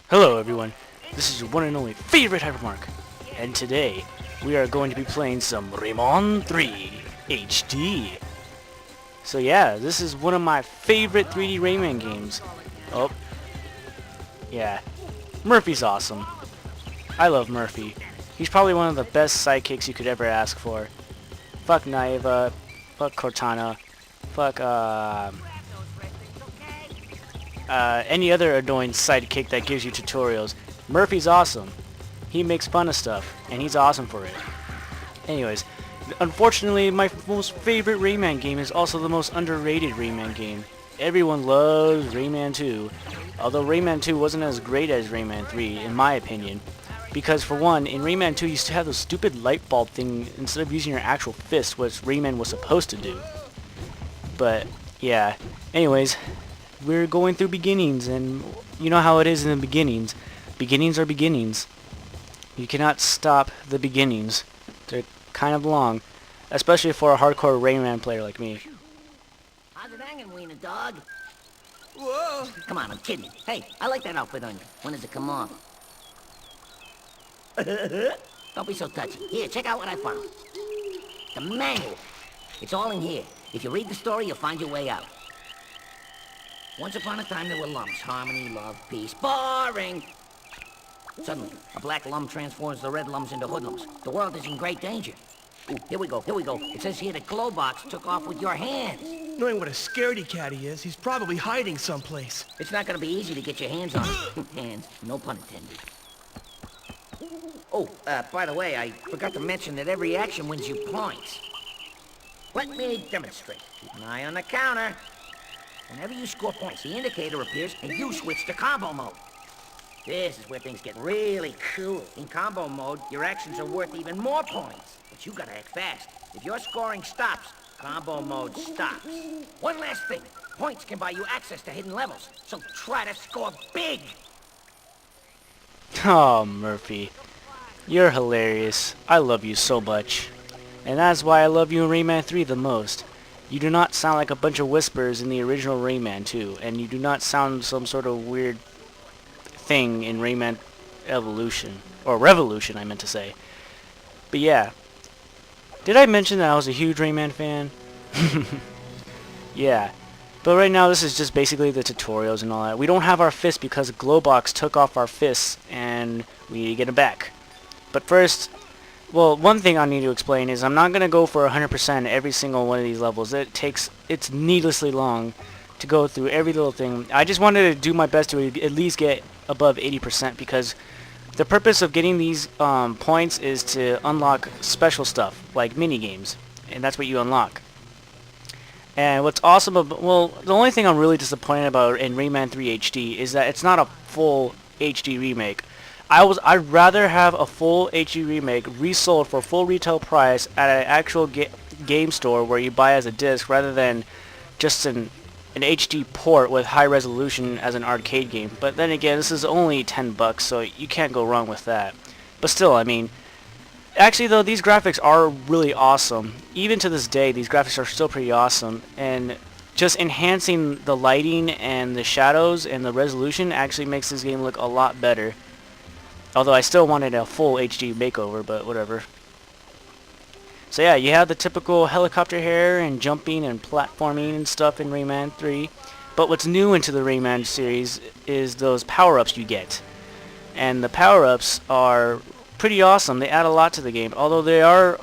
Hello everyone, this is your one and only favorite HyperMarc, and today we are going to be playing some Rayman 3 HD. So yeah, this is one of my favorite 3D Rayman games. Oh, yeah, Murphy's awesome. I love Murphy. He's probably one of the best sidekicks you could ever ask for. Fuck Naiva, fuck Cortana, fuck any other annoying sidekick that gives you tutorials. Murphy's awesome. He makes fun of stuff, and he's awesome for it. Anyways, unfortunately, my most favorite Rayman game is also the most underrated Rayman game. Everyone loves Rayman 2, although Rayman 2 wasn't as great as Rayman 3, in my opinion. Because for one, in Rayman 2 you used to have those stupid light bulb thing instead of using your actual fist, which Rayman was supposed to do. But, yeah. Anyways, we're going through beginnings, and you know how it is in the beginnings. Beginnings are beginnings. You cannot stop the beginnings. They're kind of long, especially for a hardcore Rayman player like me. How's it hanging, wiener dog? Whoa! Come on, I'm kidding. Hey, I like that outfit on you. When does it come off? Don't be so touchy. Here, check out what I found. The manual. It's all in here. If you read the story, you'll find your way out. Once upon a time, there were lumps. Harmony, love, peace. Boring! Suddenly, a black lump transforms the red lumps into hoodlums. The world is in great danger. Ooh, here we go, here we go. It says here that Glowbox took off with your hands. Knowing what a scaredy cat he is, he's probably hiding someplace. It's not gonna be easy to get your hands on him. Hands, no pun intended. Oh, by the way, I forgot to mention that every action wins you points. Let me demonstrate. Keep an eye on the counter. Whenever you score points, the indicator appears and you switch to combo mode. This is where things get really cool. In combo mode, your actions are worth even more points. But you gotta act fast. If your scoring stops, combo mode stops. One last thing. Points can buy you access to hidden levels, so try to score big! Oh, Murphy. You're hilarious. I love you so much. And that's why I love you in Rayman 3 the most. You do not sound like a bunch of whispers in the original Rayman 2, and you do not sound some sort of weird thing in Rayman Evolution. Or Revolution, I meant to say. But yeah. Did I mention that I was a huge Rayman fan? Yeah. But right now this is just basically the tutorials and all that. We don't have our fists because Glowbox took off our fists and we need to get them back. But first, well, one thing I need to explain is I'm not going to go for 100% every single one of these levels. It's needlessly long to go through every little thing. I just wanted to do my best to at least get above 80% because the purpose of getting these points is to unlock special stuff like mini games, and that's what you unlock. And what's awesome about, well, the only thing I'm really disappointed about in Rayman 3 HD is that it's not a full HD remake. I'd rather have a full HD remake resold for full retail price at an actual game store where you buy as a disc rather than just an HD port with high resolution as an arcade game. But then again, this is only $10, so you can't go wrong with that. But still, I mean, actually though, these graphics are really awesome. Even to this day, these graphics are still pretty awesome, and just enhancing the lighting and the shadows and the resolution actually makes this game look a lot better. Although I still wanted a full HD makeover, but whatever. So yeah, you have the typical helicopter hair and jumping and platforming and stuff in Rayman 3. But what's new into the Rayman series is those power-ups you get. And the power-ups are pretty awesome. They add a lot to the game. Although they are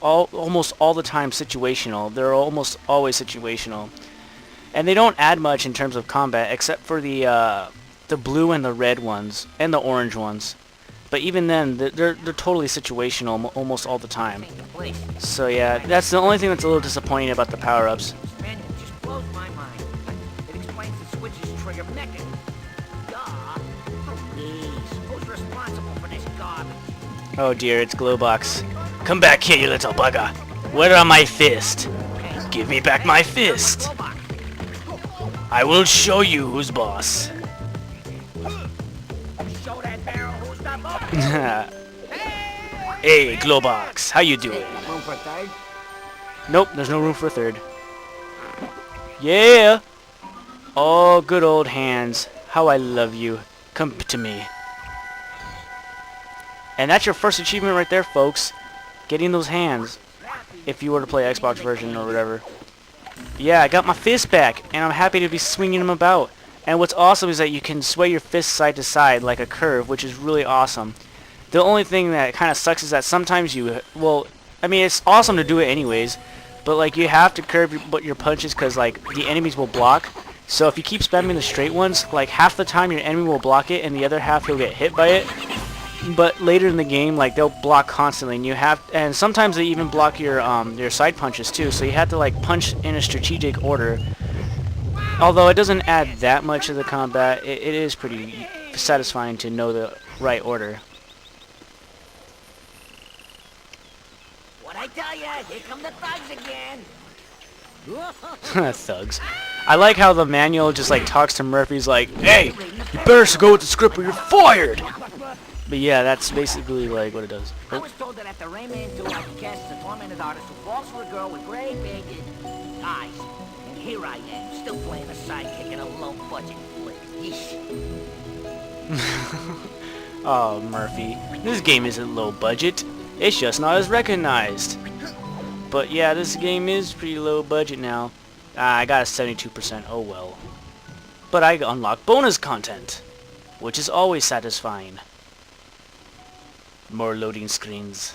almost all the time situational. They're almost always situational. And they don't add much in terms of combat except for the blue and the red ones and the orange ones. But even then, they're totally situational almost all the time. So yeah, that's the only thing that's a little disappointing about the power-ups. This manual just blows my mind. It explains the switch's trigger mechanism. Duh. Please, who's responsible for this garbage? Oh dear, it's Glowbox. Come back here, you little bugger. Where are my fist? Give me back my fist. I will show you who's boss. Show that barrel who's the boss. Hey, Glowbox, how you doing? Room for a third? Nope, there's no room for a third. Yeah! Oh, good old hands. How I love you. Come to me. And that's your first achievement right there, folks. Getting those hands. If you were to play Xbox version or whatever. Yeah, I got my fist back, and I'm happy to be swinging them about. And what's awesome is that you can sway your fist side to side like a curve, which is really awesome. The only thing that kind of sucks is that sometimes you, well, I mean, it's awesome to do it anyways, but like you have to curve your punches because like the enemies will block. So if you keep spamming the straight ones, like half the time your enemy will block it and the other half he'll get hit by it. But later in the game, like they'll block constantly, and sometimes they even block your side punches too. So you have to like punch in a strategic order. Although it doesn't add that much to the combat, it is pretty satisfying to know the right order. What'd I tell ya? Here come the thugs again. Thugs. I like how the manual just like talks to Murphy's like, hey, you better go with the script or you're fired! But yeah, that's basically like what it does. I was told that after Rayman 2, I could cast as a tormented artist who falls for a girl with great big eyes. And here I am, still playing a sidekick in a low-budget flick. Yeesh. Oh, Murphy. This game isn't low budget. It's just not as recognized. But yeah, this game is pretty low budget now. I got a 72%, oh well. But I unlock bonus content, which is always satisfying. More loading screens.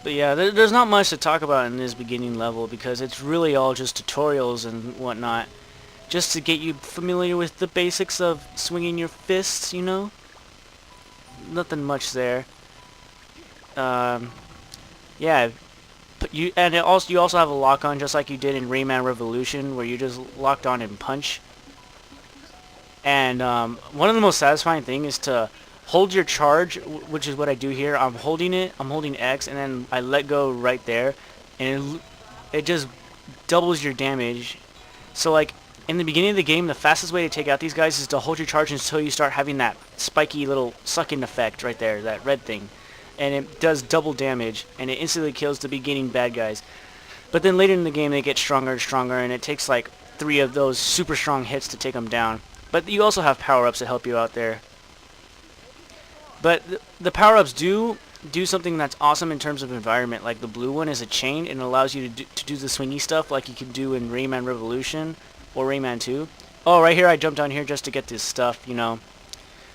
But yeah, there's not much to talk about in this beginning level because it's really all just tutorials and whatnot. Just to get you familiar with the basics of swinging your fists, you know? Nothing much there. Yeah. You also have a lock on just like you did in Rayman Revolution where you just locked on and punch. And one of the most satisfying things is to hold your charge, which is what I do here. I'm holding X, and then I let go right there, and it just doubles your damage. So like in the beginning of the game, the fastest way to take out these guys is to hold your charge until you start having that spiky little sucking effect right there, that red thing. And it does double damage, and it instantly kills the beginning bad guys. But then later in the game, they get stronger and stronger, and it takes like 3 of those super strong hits to take them down. But you also have power-ups to help you out there. But the power-ups do something that's awesome in terms of environment. Like the blue one is a chain, and it allows you to do the swingy stuff like you can do in Rayman Revolution or Rayman 2. Oh, right here I jumped down here just to get this stuff, you know,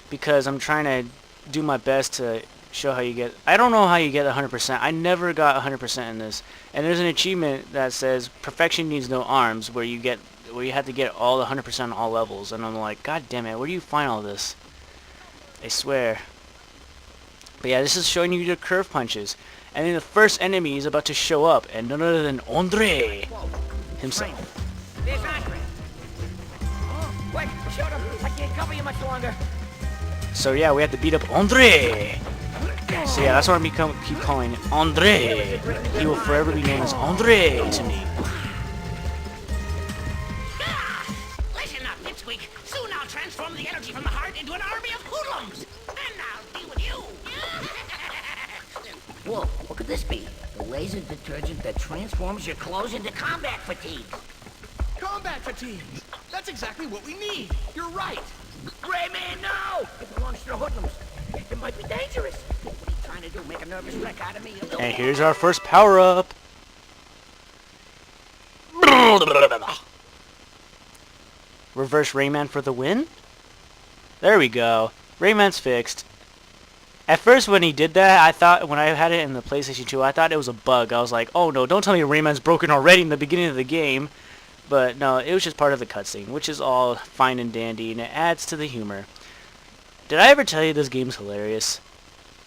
because I'm trying to do my best to show how you get... I don't know how you get 100%. I never got 100% in this. And there's an achievement that says perfection needs no arms, where you have to get all 100% on all levels. And I'm like, God damn it, where do you find all this? I swear. But yeah, this is showing you your curve punches. And then the first enemy is about to show up, and none other than Andre himself. There's Andre. Oh, wait, shut up. I can't cover you much longer. So yeah, we have to beat up Andre. So yeah, that's what I keep calling Andre. He will forever be known as Andre to me. Listen up, Pipsqueak. Soon I'll transform the energy from the heart into an army of hoodlums. Then I'll deal with you. Whoa, what could this be? The laser detergent that transforms your clothes into combat fatigue. Combat fatigue. That's exactly what we need. You're right. Rayman, no! It belongs to the hoodlums. It might be dangerous. What are you trying to do? Make a nervous wreck out of me? And here's our first power-up. Reverse Rayman for the win? There we go. Rayman's fixed. At first when he did that, I thought, when I had it in the PlayStation 2, I thought it was a bug. I was like, oh no, don't tell me Rayman's broken already in the beginning of the game. But no, it was just part of the cutscene, which is all fine and dandy, and it adds to the humor. Did I ever tell you this game's hilarious?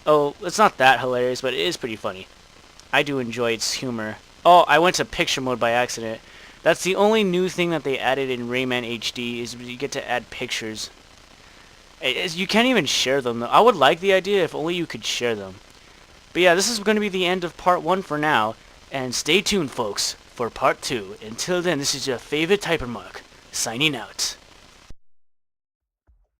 Oh, it's not that hilarious, but it is pretty funny. I do enjoy its humor. Oh, I went to picture mode by accident. That's the only new thing that they added in Rayman HD, is you get to add pictures. You can't even share them, though. I would like the idea if only you could share them. But yeah, this is going to be the end of part 1 for now. And stay tuned, folks, for part 2. Until then, this is your favorite HyperMarc, signing out.